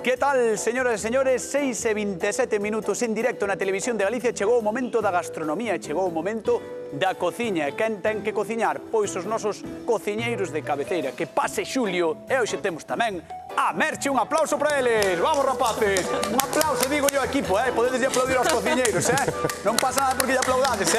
Que tal, señoras e señores? 6:27 minutos en directo na Televisión de Galicia. Chegou o momento da gastronomía, chegou o momento da cociña. Quen ten que cociñar? Pois os nosos cociñeiros de cabeceira. Que pase Xulio, e hoxe temos tamén a Merche. Un aplauso para eles. Vamos, rapaces. Un aplauso, digo yo, equipo, podedes aplaudir aos cociñeiros, Non pasa nada porque lle aplaudades,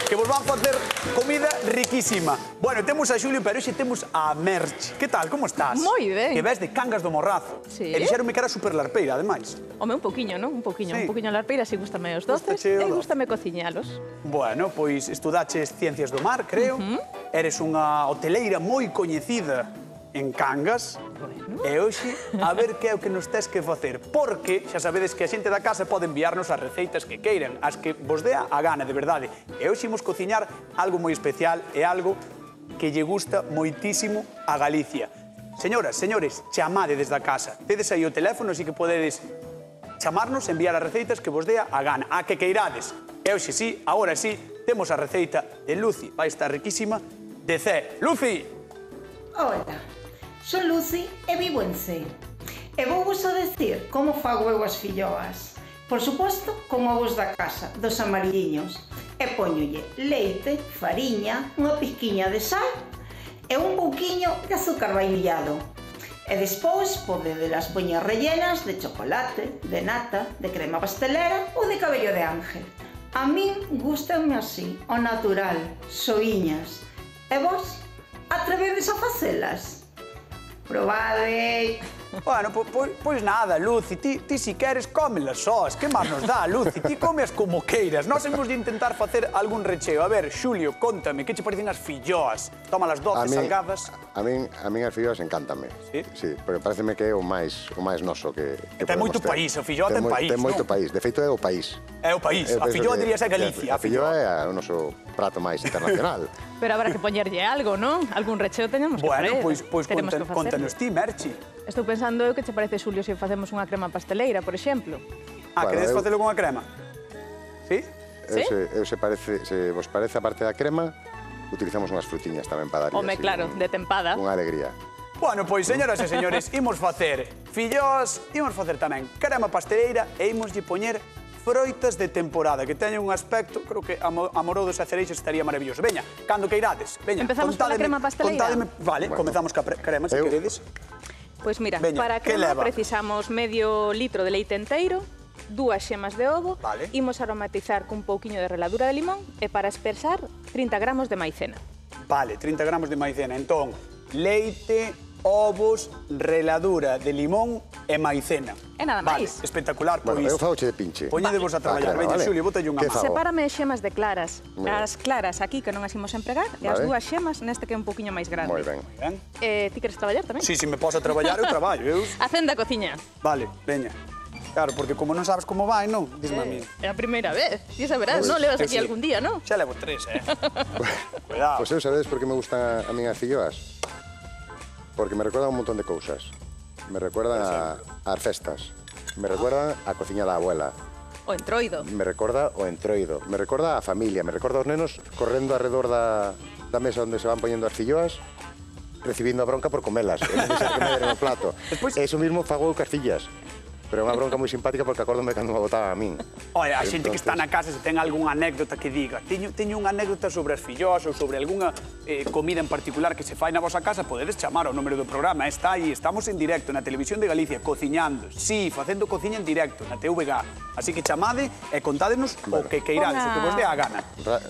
Que vos van facer comida riquísima. Bueno, temos a Xulio, pero hoxe temos a Merche. Que tal, como estás? Moi ben. Que ves de Cangas do Morrazo. Sí. E dixeronme que era super larpeira, ademais. Home, un poquinho, non? Un poquinho larpeira, si gústame os doces Gústache o e doce. gústame cociñalos. Bueno, pois estudaches Ciencias do Mar, creo. Eres unha hoteleira moi coñecida en Cangas. E hoxe, a ver que é o que nos tes que facer. Porque xa sabedes que a xente da casa pode enviarnos as receitas que queiran, as que vos dea a gana, de verdade. E hoxe imos cociñar algo moi especial e algo que lle gusta moitísimo a Galicia. Señoras, señores, chamade desde a casa. Tedes aí o teléfono, así que podedes chamarnos, enviar as receitas que vos dea a gana. A que queirades. E hoxe sí, agora sí, temos a receita de Lucy. Vai estar riquísima. De Cee. Lucy! Hola, son Lucy e vivo en Cee. E vou vos a decir como fago eu as filloas. Por suposto, con ovos da casa, dos amarilliños. E poñolle leite, fariña, unha pizquiña de sal e un pouquiño de azúcar vainillado. E despois podedelas poñer rellenas de chocolate, de nata, de crema pastelera ou de cabello de ángel. A min gústanme así, ao natural, soiñas. E vos, atrevedes a facelas? Probade! Bueno, pois nada, Lucy, ti si queres cómelas sós, que máis nos dá, Lucy? Ti comes como queiras, nós hemos de intentar facer algún recheo. A ver, Xulio, contame, que che parecen as filloas? Toma las doces salgadas. A min as filloas encántame. Sí? Sí, porque pareceme que é o máis noso que Ten moito país, a filloa ten país, Ten moito non? país, de feito é o país. É o país, a filloa dirías é Galicia. A filloa é o noso prato máis internacional. Pero habrá que poñerlle algo, non? Algún recheo teñamos que Bueno, facer. pois contanos ti, Merchi. Estou pensando eu que che parece, Xulio, se facemos unha crema pasteleira, por exemplo. Queredes facelo con a crema? Sí? Sí? Se vos parece, a parte da crema, utilizamos unhas frutiñas tamén para darlle Home, claro, de tempada. unha alegría. Bueno, pois, señoras e señores, imos facer filloas, imos facer tamén crema pasteleira e imoslle poñer froitas de temporada, que teñen un aspecto, creo que amorodos e cereixos estaría maravilloso. Veña, cando queirades. Veña, empezamos pola crema pasteleira? Vale, comezamos ca crema, se queredes. Pois mira, Veña, para a que crema leva? precisamos medio litro de leite enteiro, 2 xemas de ovo, Vale. imos aromatizar cun pouquiño de reladura de limón e para espesar 30 gramos de maicena. Vale, 30 gramos de maicena. Entón, leite, ovos, reladura de limón e maicena. E nada máis. Vale, espectacular, pois. Bueno, eu fagoche de pinche. Poñedevos a traballar. Crema, Veña, vale. Xulio, botalle unha Que masa. fago? Sepárame xemas de claras. Moi ben. As claras aquí, que non as imos empregar, e as Vale. 2 xemas neste que é un pouquiño máis grande. Moi ben. Ben? Ti queres traballar tamén? Sí, se me poso a traballar, eu traballo. Acenda a cociña. Vale, veña. Claro, porque como non sabes como vai, non? Dísme a mí. É a primeira vez. Ti saberás, non? Levas aquí algún día, non? Xa levo 3, Cuidado. Pois eu sabedes por que me gustan a min as filloas? Porque me recuerdan un montón de cousas. Me recuerdan ás festas. Me recuerdan a cociña da abuela. O entroido. Me recorda o entroido. Me recorda a familia. Me recorda os nenos correndo alrededor da mesa onde se van poñendo as filloas, recibindo a bronca por comelas. E non deixar que me den o plato. Despois- Eso mismo fago eu cas fillas. Pero é unha bronca moi simpática porque acórdome cando me botaban a min. Olha, a xente que está na casa, se ten algunha anécdota que diga, teño unha anécdota sobre as filloas ou sobre algunha comida en particular que se fai na vosa casa, podedes chamar ao número do programa. Está aí, estamos en directo na Televisión de Galicia, cociñando. Sí, facendo cociña en directo, na TVG. Así que chamade e contádenos o que queirades, o que vos dé a gana.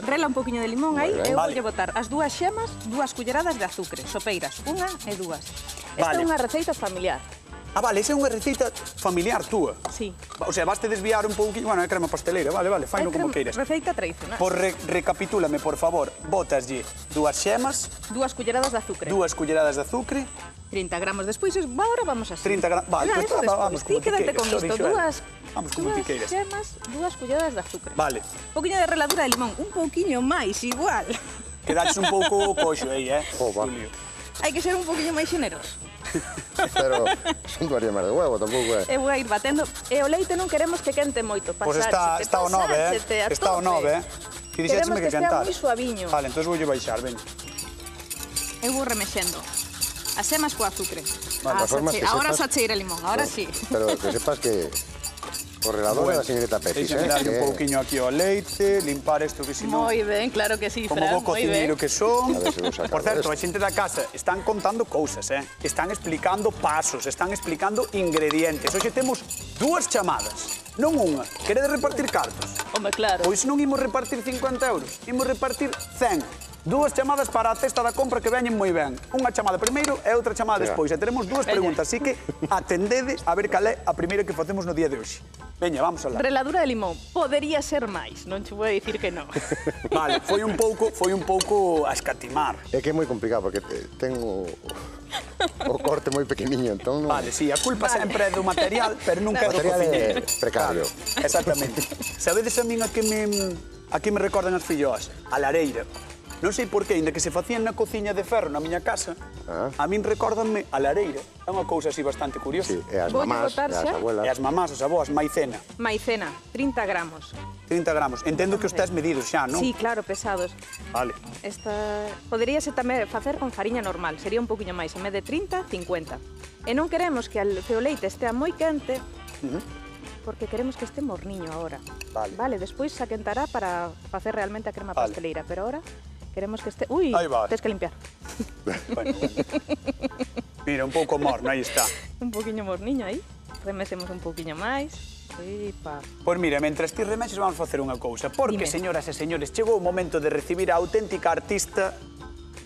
Rela un pouquiño de limón aí Moi e ben. eu Vale. voulle botar as 2 xemas, 2 culleradas de azúcar, sopeiras, 1 e 2. Esta Vale. é unha receita familiar. Vale, esa é unha receita familiar túa. Sí. O sea, vaste desviar un pouquinho, bueno, é crema pasteleira, vale, faino como queiras. Receita tradicional. Recapitúlame, por favor, botaslle 2 xemas, 2 culleradas de azúcar. 2 culleradas de azúcar, 30 gramos despois, agora vamos así. 30 gramos. Vale, Mira, pues, eso despois. vamos Ti como ti quédate queiras, con isto, Xulio. dúas Vamos como ti queiras. xemas, 2 culleradas de azúcar. Vale, Un pouquiño de reladura de limón, un pouquiño máis, igual. quedaches un pouco coxo aí, Opa. Xulio. Hai que ser un pouquiño máis xeneroso. Pero son 2 yemas de huevo, tampouco é. Eu vou a ir batendo. E o leite non queremos que quente moito. Pois está o 9, pasáchete a Está o tope. 9, Ti dixécheme Queremos que estea cantar. moi suaviño. Vale, entón voulle baixar, ven. Eu vou remexendo. As semas co azúcar. Vale, de formas que Ahora sepas- xa cheira limón, ahora sí. Pero que sepas que o relador é da señorita Pepis, Deixame darlle un pouquiño aquí ao leite, limpar isto que si non... Moi ben, claro que sí, Como Fran, bo moi ben. cociñeiro que son. A ver se vou sacar Por certo, esto. a xente da casa están contando cousas, Están explicando pasos, están explicando ingredientes. Hoxe temos dúas chamadas, non unha. Queredes repartir cartos? Home, claro. Pois non imos repartir 50 euros, imos repartir 100. Dúas chamadas para a cesta da compra que veñen moi ben. Unha chamada primeiro e outra chamada despois. E teremos dúas preguntas, así que atendede a ver cal é a primeira que facemos no día de hoxe. Veña, vamos a lá. Reladura de limón. Podería ser máis, non che vou dicir que non. Vale, foi un pouco a escatimar. É que é moi complicado porque tengo o corte moi pequeniño, entón non... Vale, sí, a culpa sempre é do material, pero nunca é O do material cociñeiro. é precario. Claro, exactamente. Sabedes a min a que me recordan as filloas? A lareira. Non sei por qué, ainda que se facían na cociña de ferro na miña casa, a min recórdanme a lareira. É unha cousa así bastante curiosa. Sí, e as Voulle mamás, botar e as xa? abuelas... E as mamás, as avós, maicena, Maicena, 30 gramos. 30 gramos. Entendo que os tes medidos xa, non? Sí, claro, pesados. Vale. Esta poderíase tamén facer con fariña normal, sería un poquinho máis, en vez de 30, 50. E non queremos que o leite estea moi quente, porque queremos que este morniño agora. Vale. Despois se quentará para facer realmente a crema Vale. pasteleira, pero ahora queremos que este... Ui, Aí va. tens que limpiar. Bueno. Mira, un pouco morno, aí está. Un poquinho morniño aí. Remesemos un poquinho máis. Ipa. Pois mira, mentras ti remexes vamos facer unha cousa. Porque, Dime. señoras e señores, chegou o momento de recibir a auténtica artista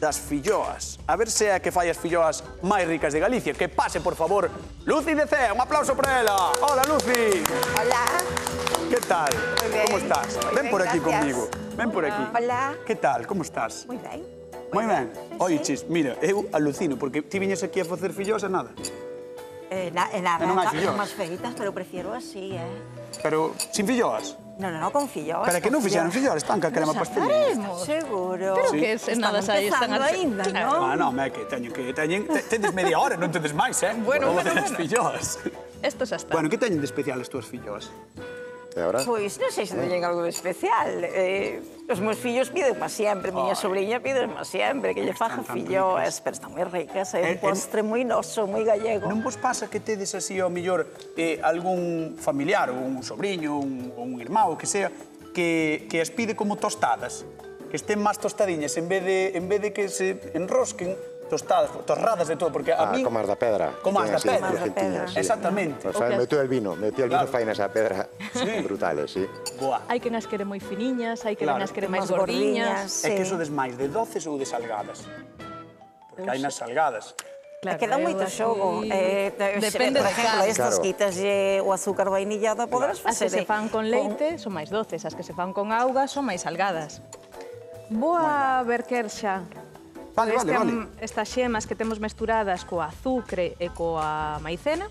das filloas. A ver se é a que fai as filloas máis ricas de Galicia. Que pase, por favor, Luci de Cea. Un aplauso para ela. Hola, Luci. Hola. Que tal? Muy bien. Como estás? Muy Ven bien, por aquí gracias. conmigo. Ven por aquí. Hola. Que tal? Como estás? Muy ben. Moi ben. Oiches, mira, eu alucino, porque ti viñes aquí a facer filloas e nada. Nada, Non hai filloas. máis feitas, pero prefiero así, Pero sin filloas. No, con filloas. Pero é que non fixeron filloas, están ca crema pastelera. Seguro. Pero que es nada aí están empezando aínda, non? Ah, non, é que tedes media hora, non tedes máis, Bueno, Para bueno, facer as filloas. Esto xa está. Bueno, que teñen de especial as túas filloas? E agora? Pois non sei se teñen algo de especial. Os meus fillos piden máis sempre, miña sobrinha pide máis sempre, que lle faja Están tan filloas, pero están moi ricas, é un postre moi noso, moi gallego. Non vos pasa que tedes así ao millor algún familiar ou un sobriño ou un irmão, que sea, que as pide como tostadas, que estén máis tostadiñas en vez de que se enrosquen, tostadas, torradas de todo, porque a mí... Como as da pedra. Como as da Ten así, pedra. crujientiñas, sí. Exactamente. Pues meteu el vino Claro. fainas a pedra Sí. brutales, sí. Boa. Hai quen as quere moi finiñas, hai quen Claro. as quere máis Máis gordiñas. É que sodes máis de doces ou de salgadas? Porque hai nas salgadas. E queda moito xogo. Depende por do exemplo, caso. estas Claro. quitaslle o azúcar vainillado, poderes As que facer. se fan con leite son máis doces, as que se fan con auga son máis salgadas. Vou a verter xa Vale, vale. estas xemas que temos mesturadas coa azucre e coa maicena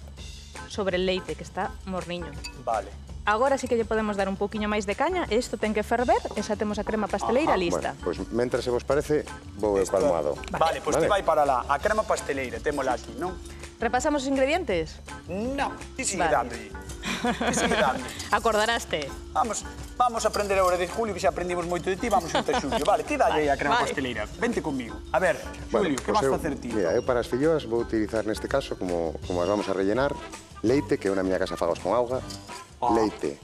sobre el leite, que está morniño. Vale. Agora sí que lle podemos dar un poquinho máis de caña, e isto ten que ferver, e xa temos a crema pasteleira lista. Bueno, pues mentras se vos parece, vou eu Esto- palmoado. Vale, pois ti vai para lá. A crema pasteleira, témola aquí, non? Repasamos os ingredientes? Non, ti sigue Vale. dando aí. Ti sigue dando. Acordaraste? Vamos a aprender agora de Julio, que xa aprendimos moito de ti, vamos xunto a Xulio. Vale, ti dalle aí a crema Vale. pasteleira. Vente conmigo. A ver, Xulio, que pues vas eu- facer ti? Mira, eu para as filloas vou utilizar neste caso, como as vamos a rellenar, leite, que eu na miña casa fagos con auga, leite,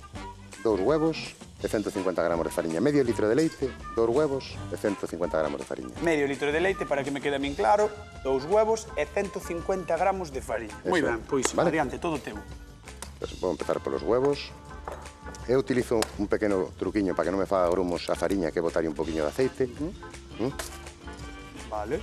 2 huevos e 150 gramos de fariña. Medio litro de leite, 2 huevos e 150 gramos de fariña. Medio litro de leite, para que me quede a min claro, 2 huevos e 150 gramos de farina. Moi Eso. ben, pois, Vale. adiante, todo teu. Pues vou empezar polos huevos. Eu utilizo un pequeno truquiño para que non me faga grumos a fariña, que é botarlle un poquinho de aceite. Vale.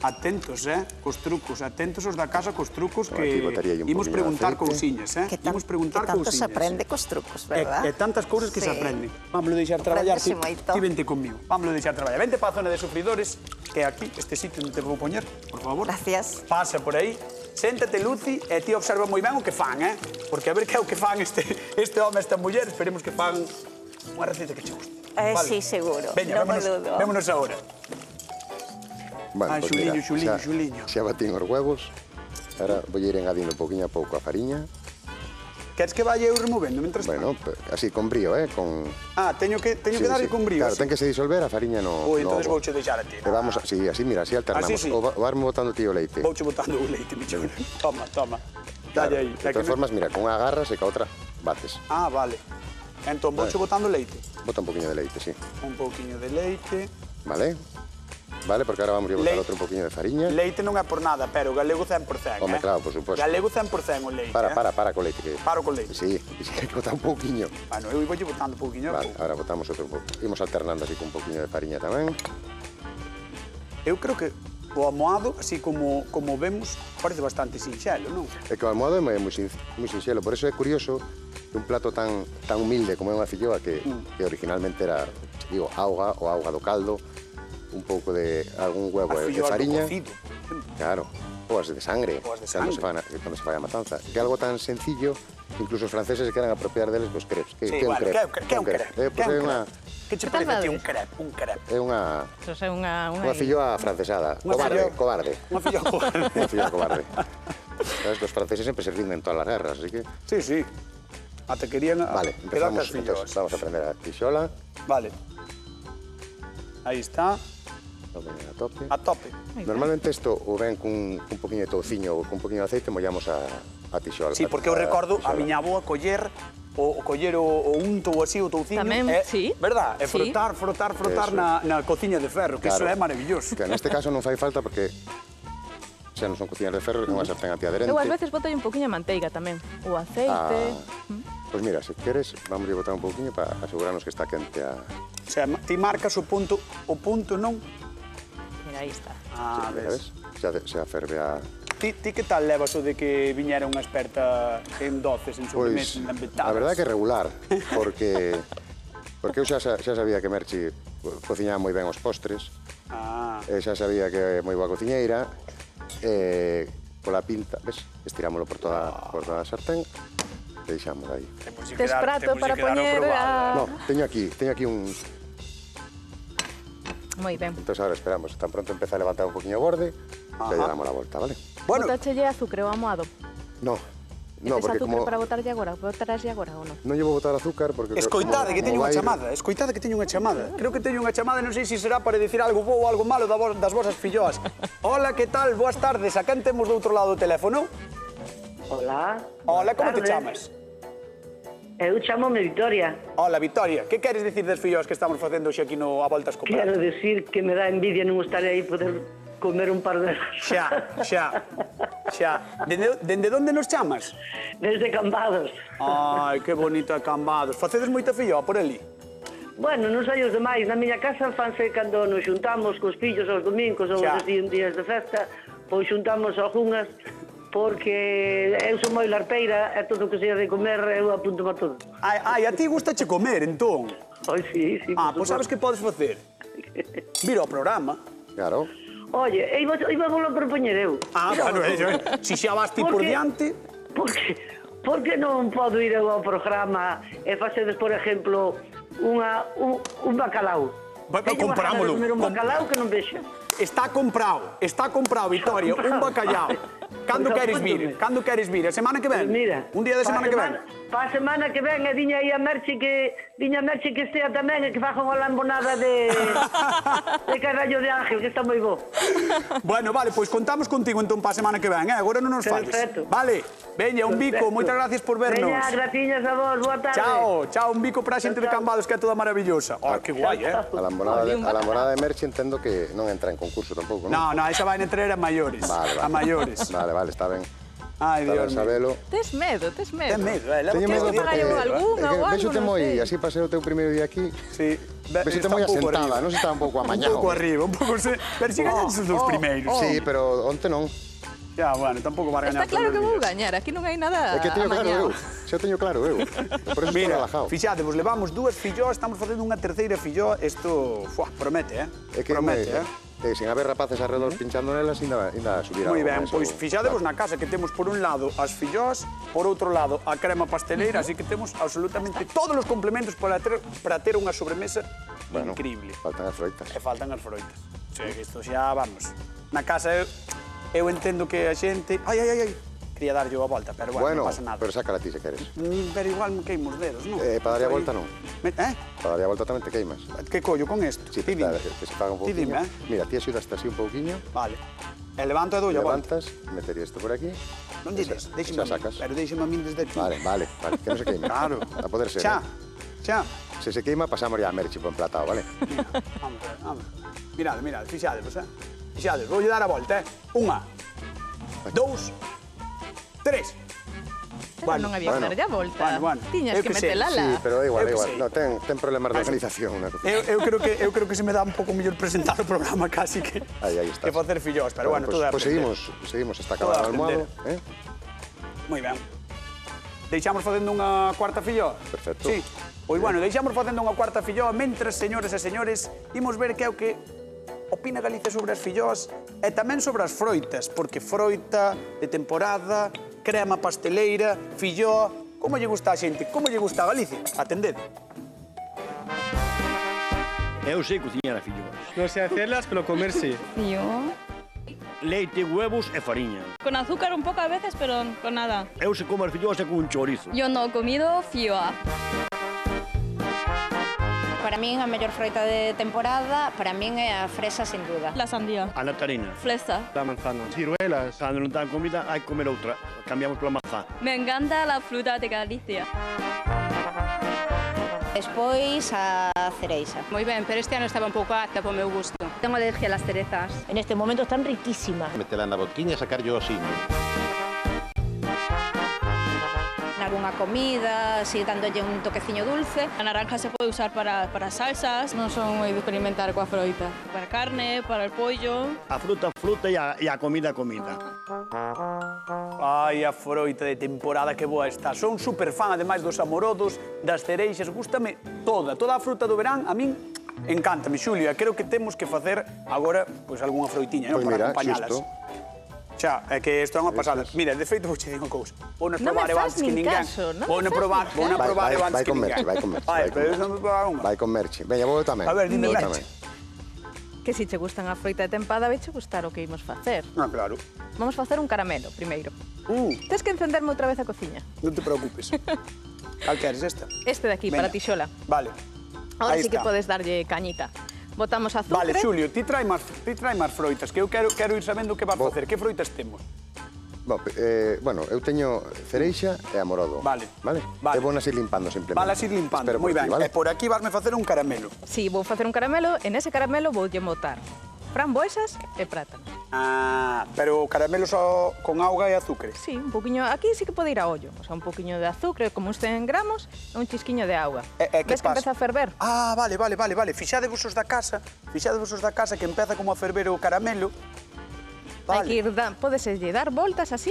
Atentos, cos trucos, atentos os da casa cos trucos que Aquí botaríalle un imos poquinho de preguntar aceite. cousiñas, Imos preguntar que tanto cousiñas. se aprende cos trucos, verdad? E tantas cousas que se Sí. aprenden. Vámoslo deixar traballar, ti Aprendese moito. vente conmigo. Vámoslo deixar traballar. Vente para a zona de sufridores, que é aquí, este sitio onde te vou poñer, por favor. Gracias. Pasa por aí. Séntate, Luci, e ti observa moi ben o que fan, Porque a ver que é o que fan este home e esta muller, esperemos que fan unha receta que che guste. Sí, seguro. Veña, Non me vémonos, dudo. vémonos agora. Bueno, Ai, pues Xuliño, mira, Xuliño, xa- Xuliño. Xa batín os huevos. Ahora vou ir engadindo pouquiño a pouco a fariña. Queres que vaya eu removendo mentras Bueno, así, con brío, con... Ah, teño que darlle con brío. Claro, ten que se disolver, a fariña no... Ui, entonces vouche deixar a ti. Sí, así, mira, así alternamos. Así sí. O varme botando ti o leite. Vouche botando o leite, michón. Toma, toma. Dalle aí. De todas formas, mira, con unha agarras e ca outra bates. Ah, vale. Entón, vouche botando leite. Bota un poquinho de leite, sí. Un pouquiño de leite. Vale? Vale, porque ahora vamos a botar outro poquinho de fariña. Leite non é por nada, pero galego 100%, Home, claro, por suposto. Galego 100% o leite, Para co leite. Paro co leite. Sí, e si hai que botar un pouquiño. Bueno, eu voulle botando un pouquiño. Vale, ahora botamos outro pouco. Imos alternando así con un pouquiño de fariña tamén. Eu creo que o amoado, así como vemos, parece bastante sinxelo, non? É que o almohado é moi sinxelo, por eso é curioso que un plato tan humilde como é unha filloa que originalmente era, digo, auga ou auga do caldo, un pouco de algún huevo e fariña. Claro, ou as de sangre, cando se fai a matanza. Que é algo tan sencillo, incluso os franceses se queran apropiar deles, pois crepes. Que é un crepe? Que é un crepe? Que che parece a ti un crepe? É unha filloa francesada, cobarde. Unha filloa cobarde. Unha filloa cobarde. Sabes que os franceses sempre se rinden en todas as guerras, así que... Sí. Ate querían quedar cas filloas. Vamos a aprender a tixola. Vale. Aí está. A tope. A tope. Normalmente isto o ven cun poquinho de touciño ou cun poquinho de aceite, mollamos a tixola. Sí, porque eu recordo a miña avoa coller o unto ou así, o touciño. Tamén, sí. Verdad? E frotar na cociña de ferro, que iso é maravilloso. Que neste caso non fai falta porque xa non son cociñas de ferro, é unha sartén antiadherente. Eu ás veces boto un poquinho de manteiga tamén, ou aceite. Pois mira, se queres, vamos a botar un poquinho para asegurarnos que está quente a... O sea, ti marcas o punto non? Mira, aí está. Ah, ves? Xa ferve a... Ti que tal levas o de que viñera unha experta en doces, en sobremesas, en embetadas? A verdade que regular, porque eu xa sabía que Merchi cociñaba moi ben os postres, xa sabía que é moi boa cociñeira, pola pinta, ves, estirámoslo por toda a sartén, e deixamos aí. Tes prato para poñer a... No, teño aquí un... Moi ben. Entón, ahora esperamos, tan pronto empeza a levantar un poquinho o borde, e lle damos a volta, vale? Bueno. Botáchelle azúcar ou amoado? No, porque como... para botarlle agora? Botaraslle agora ou non? Non lle vou botar azúcar porque... Escoitade que teño unha chamada, Creo que teño unha chamada, non sei se será para dicir algo bo ou algo malo das vosas filloas. Hola, que tal? Boas tardes. A quen temos do outro lado do teléfono? Hola. Hola, como te chamas? Eu chamome Victoria. Hola, Victoria. Que queres dicir das filloas que estamos facendo hoxe aquí no A Voltas co Prato? Quero dicir que me dá envidia non estar aí poder comer un par de... Xa. Dende onde nos chamas? Desde Cambados. Ai, que bonita Cambados. Facedes moita filloa por ali? Bueno, non sei os demais. Na miña casa fanse cando nos xuntamos cos fillos aos domingos ou os días de festa, pois xuntamos algunhas porque eu sou moi larpeira e todo o que sea de comer eu apunto para todo. Ai, a ti gustache comer, entón? Ai, sí. Pois sabes que podes facer? Vira ao programa. Claro. Oye, iba volo propoñer eu. Bueno, si xa vas ti por diante... Por que non podo ir ao programa e facedes, por exemplo, un bacalao? Comprámolo. Comer un bacalao que non vexa. Está comprado, Victoria, un bacalao. Cando queres vir? A semana que ven? Mira, un día de semana que ven? Pa semana que ven e viña aí a Merchi que estea tamén e que faja unha lambonada de carallo de ángel, que está moi bo. Bueno, vale, pois contamos contigo entón pa semana que ven, agora non nos falles. Perfecto. Vale, veña, un bico, moitas gracias por vernos. Veña, graciñas a vos, boa tarde. Chao, un bico para a xente de Cambados que é toda maravillosa. Que guai, A lambonada de Merchi entendo que non entra en concurso tampouco, non? No, esa vai entrar a maiores. A maiores. Vale, está ben. Ai, Dios mío. Tes medo. Ten medo, Teño medo porque... Vexote moi, así pasei o teu primeiro día aquí. Sí. Vexote moi asentada, non se está un pouco amañado. Un pouco arriba, un pouco... Pero si gañan os dous primeiros. Sí, pero onte non. Ya, bueno, tampouco vai gañar. Está claro que vou gañar, aquí non hai nada É que teño claro eu, amañado. xa teño claro eu. Por eso estou relajado. Fixade, vos levamos dúas filloas, estamos facendo unha terceira filloa, isto, promete, É que promete, sin haber rapaces alrededor pinchando nelas, ainda subirá. Moi ben, pois fixadevos na casa que temos por un lado as filloas, por outro lado a crema pasteleira, así que temos absolutamente todos os complementos para ter unha sobremesa increíble. Faltan as froitas. E faltan as froitas. O sea, que isto xa, vamos, na casa eu entendo que a xente... Ai, quería darlle a volta, pero bueno, non pasa nada. Pero sácala ti se queres. Pero igual me queimo os dedos, non? Para darlle a volta non. Para darlle a volta tamén te queimas. Que collo con isto? Sí, que se faga un pouquinho. Mira, ti axudaste así un pouquinho. Vale. E levanto e dou a volta. Levantas, metería isto por aquí. Non dices, déxeme a min. Pero déxeme a min desde aquí. Vale, que non se queime. Claro. A poder ser. Xa. Se se queima, pasamos ya a Merchi por emplatado, vale? Vamos. Mirade, fixadevos, Fixadevos, voulle dar a volta, 1, 2, 3. Pero non había que darlle a volta. Tiñas que metelala. Sí, pero igual. No, ten problemas de organización. Eu creo que se me dá un pouco mellor presentar o programa casi que facer fillós, pero bueno, todo é aprender. Pois seguimos hasta acabar o almohado. Moi ben. Deixamos facendo unha cuarta filloa? Perfecto. Sí. Pois bueno, deixamos facendo unha cuarta filloa, mentres, señores e señores, imos ver que é o que opina Galicia sobre as filloas e tamén sobre as froitas, porque froita de temporada, crema pasteleira, filloa, como lle gusta a xente, como lle gusta a Galicia? Atended. Eu sei cociñar a filloas. Non sei hacerlas, pero comer sí. Yo. Leite, huevos e fariña. Con azúcar un pouco a veces, pero con nada. Eu se como as filloas e con un chorizo. Yo no he comido fioa. Para min a mellor froita de temporada, para min é a fresa sin duda. La sandía. A nectarina. Fresa. La manzana. Ciruelas. Cando non tan comida, hai que comer outra. Cambiamos pola mazá. Me encanta la fruta de Galicia. Despois a cereixa. Moi ben, pero este ano estaba un pouco apta po meu gusto. Tengo alergia a las cerezas. En este momento están riquísimas. Metela na boquiña e sacar yo así. Nalgúnha comida, así dándolle un toqueciño dulce. A naranja se pode usar para salsas. Non son moi de experimentar coa froita. Para carne, para el pollo. A fruta e a comida. Ai, a froita de temporada que boa está. Son super fan, ademais dos amorodos, das cereixas. Gústame toda a fruta do verán. A min encántame, Xulio. E creo que temos que facer agora pois algunha froitiña, non? Para acompañalas. Xa, é que isto é unha pasada. Mira, de feito, vou che dir unha cousa. Vou nos probar eu antes que ninguén. Vou nos probar eu antes que ninguén. Vai con Merchi. Vai con Merchi. Veña, vou tamén. A ver, dime Merchi. Que se che gustan a froita de tempada, veche gustar o que imos facer. Ah, claro. Vamos facer un caramelo, primeiro. Tes que encenderme outra vez a cociña. Non te preocupes. Cal queres esta? Este de aquí, para ti xola. Vale. Ahora sí que podes darlle cañita. Botamos azúcar. Vale, Xulio, ti trai máis froitas, que eu quero ir sabendo o que vas facer. Que froitas temos? Bueno, eu teño cereixa e amorodo. Vale. E vou nas ir limpando simplemente. Vale, ir limpando, moi ben. E por aquí vasme facer un caramelo. Sí, vou facer un caramelo, e nese caramelo voulle botar framboesas e plátanos. Ah, pero o caramelo só con auga e azúcar. Sí, un poquinho, aquí sí que pode ir a ollo. O sea, un poquinho de azúcar, como uns 100 gramos, e un chisquiño de auga. Ves que empeza a ferver? Ah, vale. Fixadevos os da casa que empeza como a ferver o caramelo. Hai que ir, podeselle dar voltas así,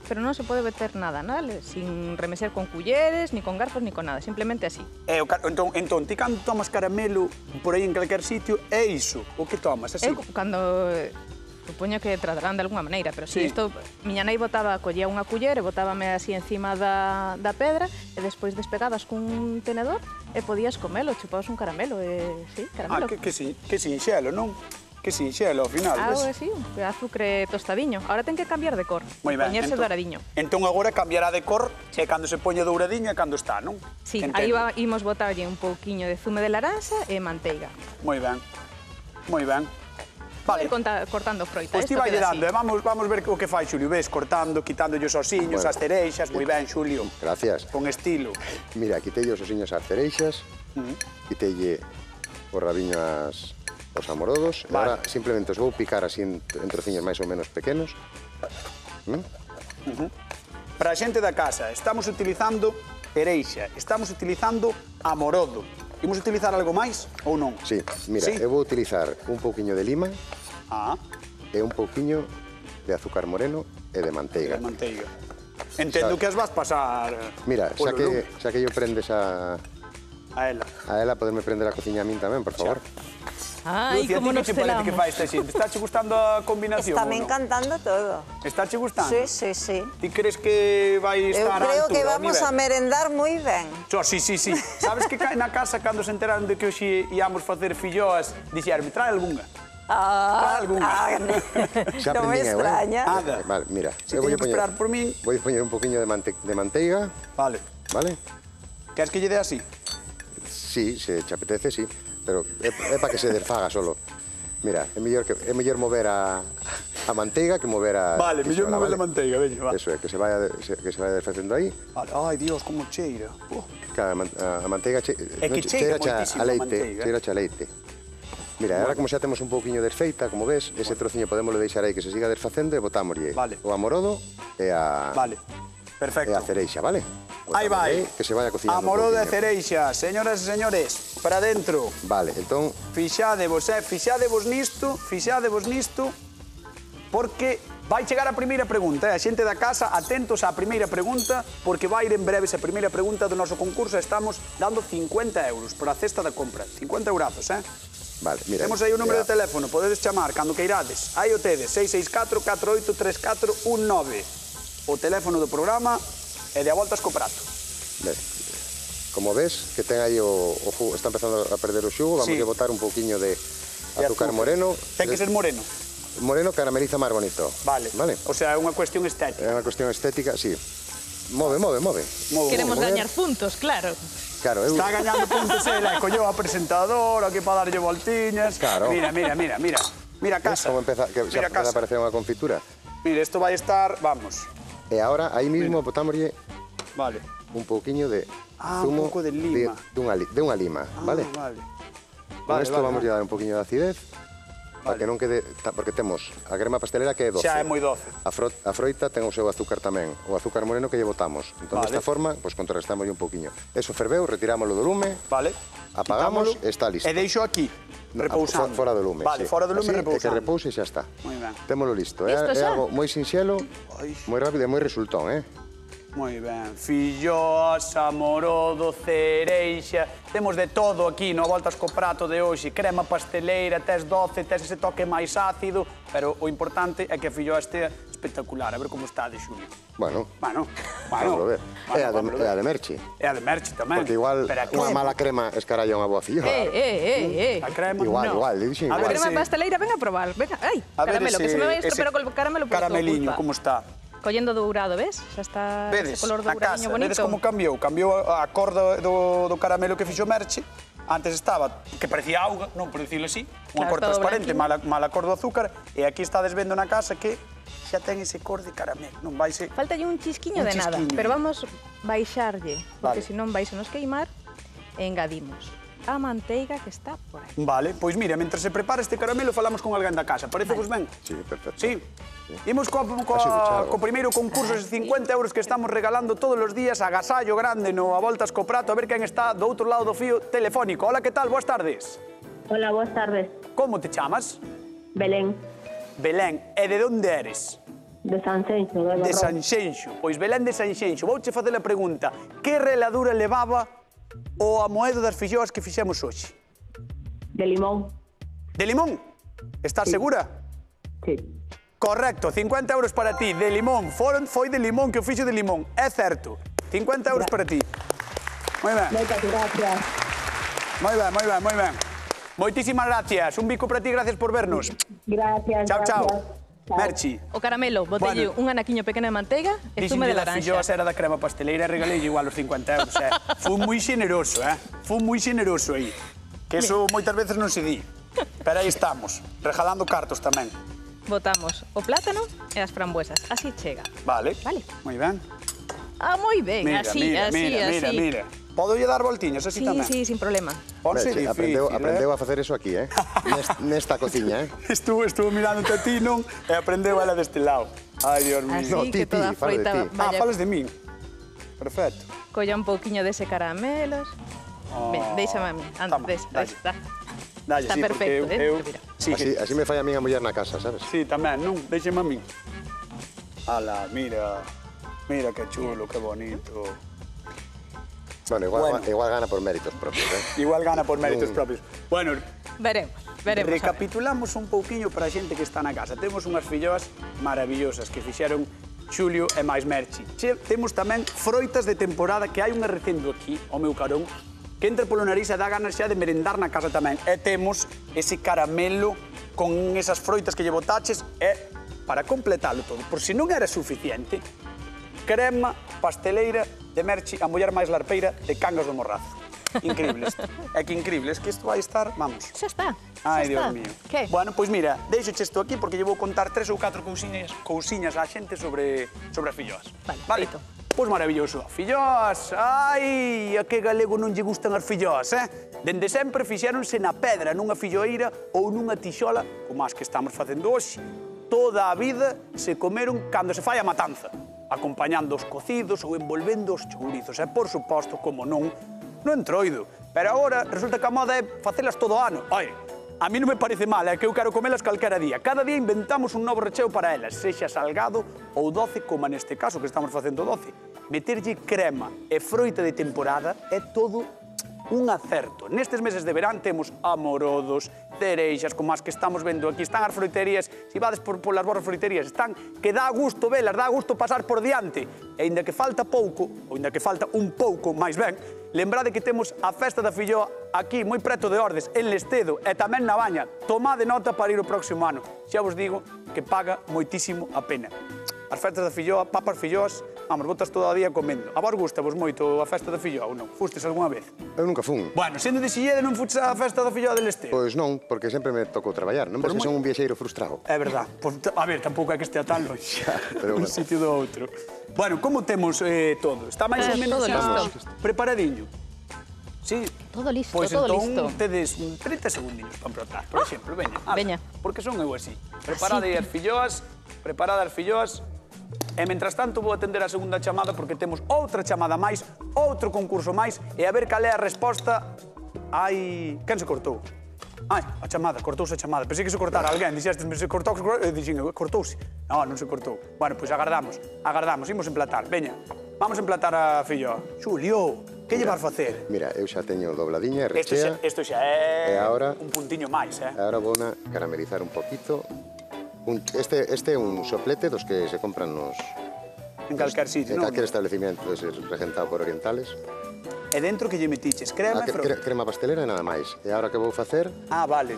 pero non se pode meter nada, sin remexer con culleres, ni con garfos, ni con nada, simplemente así. Entón, ti cando tomas caramelo por aí en calquer sitio, é iso, o que tomas, así? Eu, cando... Supoño que tratarán de alguna maneira, pero si isto... Miña nai collía unha culler e botábame así encima da pedra e despois despegabas cun tenedor e podías comelo, chupabas un caramelo e... Sí, caramelo. Ah, que sinxelo, non? Que sinxelo, ao final, ves? Sí, un azúcar tostadiño. Ahora ten que cambiar de cor, poñerse douradiño. Entón agora cambiará de cor e cando se poñe douradiño é cando está, non? Sí, aí imos botarlle un pouquiño de zume de laranxa e manteiga. Moi ben. Vale. Cortando froita. Pois ti vai dando, vamos ver o que fai, Xulio. Ves, cortando, quitándolle os osiños, as cereixas. Moi ben, Xulio. Gracias. Con estilo. Mira, quitelle os osiños ás cereixas, quitelle o rabiño os amorodos. E agora simplemente os vou picar así en trociños máis ou menos pequenos. Para a xente da casa, estamos utilizando cereixa, estamos utilizando amorodo. Imos utilizar algo máis ou non? Sí, mira, eu vou utilizar un pouquiño de lima e un pouquiño de azúcar moreno e de manteiga. Entendo que as vas pasar... Mira, xa que yo prendes a ela. A ela, poderme prender a cociña a min tamén, por favor. Ai, como nos celamos. Que fai esta xente? Está che gustando a combinación? Está me encantando todo. Está che gustando? Sí. Ti crees que vai estar a altura? Eu creo que vamos a merendar moi ben. Sí. Sabes que na casa, cando se enteraron de que hoxe íamos facer filloas, dixeron, trae algunha. Xa non me aprendín eu, extraña. Nada. Vale, mira. Si teño que esperar por min. Voy a poñer un poquinho de manteiga, Vale. vale? Queres que lle dé así? Sí, se te apetece, sí. Pero é para que se desfaga solo. Mira, é mellor mover a manteiga que mover a... Vale, mellor mover a manteiga, veña, va. Eso é, que se vaya desfacendo aí. Vale. Ai, Dios, como cheira. Claro, a manteiga É que cheira moitísimo a manteiga. cheira a leite. Mira, agora como xa temos un pouquiño desfeita, como ves, ese trociño podémoslo deixar aí que se siga desfacendo e botámoslle o amorodo e a... Vale, perfecto. E a cereixa, vale? Aí vai. Que se vaya cociñando. Amorodo e cereixa, señoras e señores, para dentro. Vale, entón... Fixadevos nisto, porque vai chegar a primeira pregunta, a xente da casa, atentos á primeira pregunta, porque vai ir en breve esa primeira pregunta do noso concurso, estamos dando 50 euros por a cesta da compra, 50 eurazos, Vale, mira... Temos aí o número de teléfono, podedes chamar cando queirades. Aí o tedes, 664-483419. O teléfono do programa e de a voltas co prato. Ben, como ves, que ten aí o jugo, está empezando a perder o xugo, vamos a botar un pouquiño de azúcar moreno. Ten que ser moreno. Moreno carameliza máis bonito. Vale. O sea, é unha cuestión estética. É unha cuestión estética, sí. Move. Queremos gañar puntos, claro. Claro, Está gañando puntos ela, colleu a presentadora, aquí para darlle voltiñas. Claro. Mira a casa. Como empeza a aparecer unha confitura. Mira, isto vai estar, vamos. E agora, aí mismo, botámoslle un pouquiño de zumo un pouco de lima. de unha lima, vale? Con isto vamos a dar un pouquiño de acidez, para que non quede... Porque temos a crema pastelera que é doce. Xa é moi doce. A froita ten o seu azúcar tamén, o azúcar moreno que lle botamos. Entón, desta forma, pois contrarrestamos un pouquiño. Eso ferveu, retirámoslo do lume, apagamos e está listo. E deixo aquí, repousando. Fora do lume, Vale, fora do lume repousando. Que repouse e xa está. Moi ben. Témolo listo. É algo moi sinxelo, moi rápido e moi resultón, Moi ben. Filloas, amorodo, cereixa... Temos de todo aquí, no voltas co prato de hoxe. Crema pasteleira, tes doce, tes ese toque máis ácido, pero o importante é que a filloa estea espectacular. A ver como está de Xulio. Bueno. Vamos a ver. É a de Merchi. É a de Merchi tamén. Porque igual unha mala crema escaralla unha boa filloa. A crema... Igual. A crema pasteleira, ven a probar. Venga, ai, caramelo, que se me vai isto, pero con o caramelo... Carameliño, como está? Collendo dourado, ves? Xa está ese color douradiño bonito. Vedes como cambiou? Cambiou a cor do caramelo que fixo Merchi. Antes estaba, que parecía auga, non por dicirlo así, unha cor transparente, mala cor do azúcar, e aquí estades vendo na casa que xa ten ese cor de caramelo. Non vai ser... Faltalle un chisquiño de nada, pero vamos baixarlle, porque senón vai se nos queimar, e engadimos a manteiga que está por aí. Vale, pois mira, mentre se prepara este caramelo, falamos con alguén da casa. Parece vos ben? Sí, perfecto. Sí? Imos co primeiro concurso de 50 euros que estamos regalando todos os días, agasallo grande no A Voltas co Prato, a ver quen está do outro lado do fío telefónico. Hola, que tal? Boas tardes. Hola, boas tardes. Como te chamas? Belén. Belén. E de onde eres? De Sanxenxo, de Sanxenxo. Pois Belén de Sanxenxo. Vouche facer a pregunta. Que reladura levaba o amoedo das filloas que fixemos hoxe? De limón. De limón? Estás segura? Sí. Correcto, 50 euros para ti, de limón. Foi de limón, que o fixo de limón. É certo. 50 euros para ti. Moi ben. Moitas gracias. Moi ben. Moitísimas gracias. Un bico para ti, gracias por vernos. Gracias. Chao. Merchi. O caramelo, botelle un anaquiño pequeno de manteiga e zume de laranxa. Dixenlle das filloas era da crema pasteleira e regalei igual os 50 euros. Fui moi xeneroso, Fui moi xeneroso aí. Que eso moitas veces non se di. Pero aí estamos, regalando cartos tamén. Botamos o plátano e as frambuesas. Así chega. Vale. Moi ben. Moi ben, así. Mira. Podo lle dar voltiñas, así tamén? Sí, sin problema. Ponse difícil, Aprendeu a facer eso aquí, Nesta cociña, Estuvo mirándote a ti, non? E aprendeu ela deste lado. Ai, Dios mío. Así que toda a froita... Falas de min. Perfecto. Colla un pouquiño dese caramelos. Ben, deixame a mí. Dalle, está perfecto, Así me fai a min a muller na casa, sabes? Sí, tamén, non? Deixeme a min. Ala, mira que chulo, que bonito. Bueno, igual gana por méritos propios, Igual gana por méritos propios. Bueno, veremos. Recapitulamos un pouquiño para a xente que está na casa. Temos unhas filloas maravillosas que fixeron Xulio e máis Merchi. Temos tamén froitas de temporada que hai unha recendo aquí, ao meu carón, que entra polo nariz e dá ganas xa de merendar na casa tamén. E temos ese caramelo con esas froitas que lle botaches e para completalo todo. Por se non era suficiente, crema pasteleira de Merchi, a muller máis larpeira de Cangas do Morrazo. Increíble isto. É que increíble, es que isto vai estar, vamos. Xa está. Ai, Dios mío. Que? Bueno, pois mira, deixoche isto aquí porque lle vou contar 3 ou 4 cousiñas á xente sobre as filloas. Vale. Pois maravilloso. Filloas, ai, a que galego non lle gustan as filloas, Dende sempre fixéronse na pedra, nunha filloeira ou nunha tixola, como as que estamos facendo hoxe. Toda a vida se comeron cando se fai a matanza, acompañando os cocidos ou envolvendo os chourizos. E, por suposto, como non, no entroido. Pero agora resulta que a moda é facelas todo o ano. Oi, a mí non me parece mal, é que eu quero comelas calquera día. Cada día inventamos un novo recheo para elas, sexa salgado ou doce, como neste caso que estamos facendo doce. Meterlle crema e froita de temporada é todo un acerto. Nestes meses de verán temos amorodos, cereixas, como as que estamos vendo aquí. Están as froiterías, se vades polas borras froiterías, están que dá gusto velas, dá gusto pasar por diante. E ainda que falta pouco, ou ainda que falta un pouco, máis ben, lembrade que temos a festa da filloa aquí, moi preto de Ordes, en Lestedo, e tamén na Baña. Tomade nota para ir o próximo ano. Xa vos digo que paga moitísimo a pena. As festas da filloa, papas filloas, vamos, botas todo o día comendo. A vos gusta vos moito a festa da filloa ou non? Fustes algunha vez? Eu nunca fun. Bueno, sendo de Silleda non fuches a festa da filloa de Lestedo? Pois non, porque sempre me tocou traballar. Non ves que son un viaxeiro frustrado? É verdad. Pois, a ver, tampouco é que estea tan longe. Pero un sitio do outro. Bueno, como temos todo? Está máis ou menos preparadiño? Sí. Todo listo, pois todo entón, listo. Tedes 30 segundiños para emprotar. Por exemplo, veña. Veña. Porque son eu así. Preparade as filloas, e, mentras tanto, vou atender a segunda chamada porque temos outra chamada máis, outro concurso máis, e a ver cal é a resposta. Ai, quen se cortou? Ai, a chamada, cortouse a chamada. Pensei que se cortara alguén, dixestes, se cortou, dixen, cortouse. Non se cortou. Bueno, pois agardamos, imos emplatar. Veña, vamos emplatar a filloa. Xulio, que lle vas facer? Mira, eu xa teño dobladiña e rechea. Isto xa é un puntiño máis, Agora vou caramelizar un poquito. Este é un soplete dos que se compran en calquer sitio, non? En calquer establecimiento regentado por orientales. E dentro que lle metiches? Crema e froita? Crema pastelera e nada máis. E agora que vou facer... Ah, vale.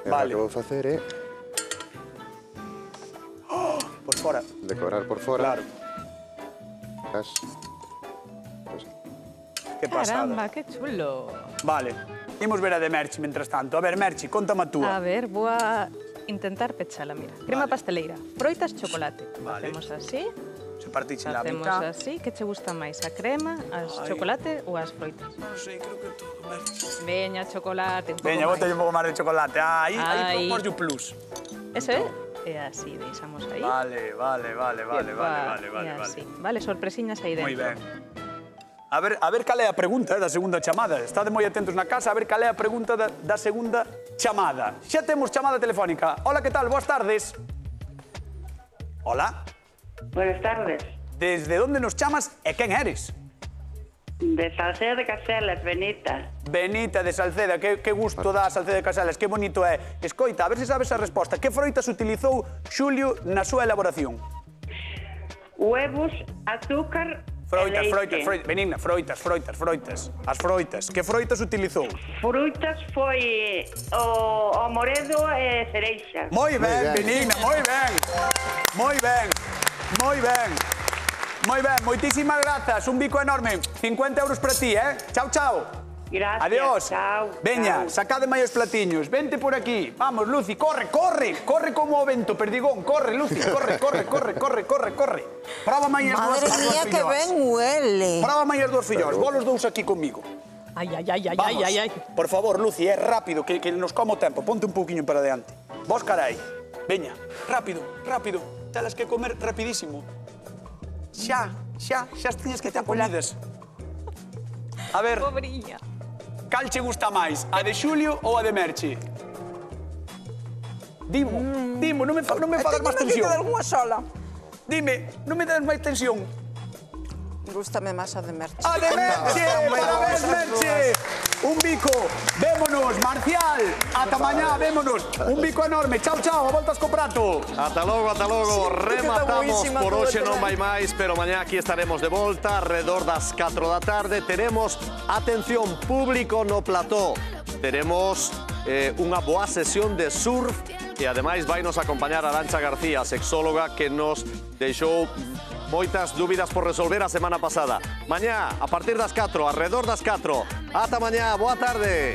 Agora que vou facer é... Por fora. Decorar por fora. Claro. Que pasada. Caramba, que chulo. Vale. Imos ver a de Merchi, mentras tanto. A ver, Merchi, contame a túa. A ver, vou a intentar pechala, mira. Crema pasteleira, froitas, chocolate. Facemos así. Se partiche la mitad. Facemos así. Que che gusta máis, a crema, as chocolate ou as froitas? Non sei, creo que todo, Merchi. Veña, chocolate, un pouco máis. Veña, bótalle un pouco máis de chocolate. Aí propós un plus. Eso é? E así, deixamos aí. Vale. Vale, sorpresiñas aí dentro. Moi ben. A ver cal é a pregunta da segunda chamada. Estade moi atentos na casa a ver cal é a pregunta da segunda chamada. Xa temos chamada telefónica. Hola, que tal? Boas tardes. Hola. Buenas tardes. Desde onde nos chamas e quen eres? De Salceda de Caselas, Benita. Benita de Salceda, que gusto dá a Salceda de Caselas, que bonito é. Escoita, a ver se sabes a resposta. Que froitas utilizou Xulio na súa elaboración? Huevos, azúcar... Froitas, Benigna, froitas. As froitas. Que froitas utilizou? Frutas foi o moredo e cereixa. Moi ben, Benigna, moi ben. Moitísimas grazas, un bico enorme. 50 euros para ti, Chao. Gracias. Adiós. Chao. Veña, sacade máis platiños. Vente por aquí. Vamos, Lucy, corre como o vento, perdigón. Corre, Lucy, corre. Prova máis as dúas filloas. Madre mía, que ben huele. Prova máis as dúas filloas. Vos os dous aquí comigo. Ai. Por favor, Lucy, rápido, que nos como o tempo. Ponte un pouquiño para diante. Vos, carai. Veña, rápido. Telas que comer rapidísimo. Xa tiñas que te comidas. A ver... Pobriña. Cal che gusta máis, a de Xulio ou a de Merchi? Dimo, non me fagas máis tensión. Teño que algunha sola. Dime, non me das máis tensión. Gústame máis a de Merchi. A de Merchi! Parabéns, Merchi! Un bico, vémonos, Marcial, ata mañá, vémonos, un bico enorme, chao, a voltas co prato. Ata logo, rematamos por hoxe, non vai máis, pero mañá aquí estaremos de volta, alrededor das 4 da tarde, teremos, atención, público no plató, teremos unha boa sesión de surf e ademais vai nos acompañar Arantxa García, sexóloga, que nos deixou moitas dúbidas por resolver a semana pasada. Mañá, a partir das 4, alrededor das 4. Ata mañá, boa tarde.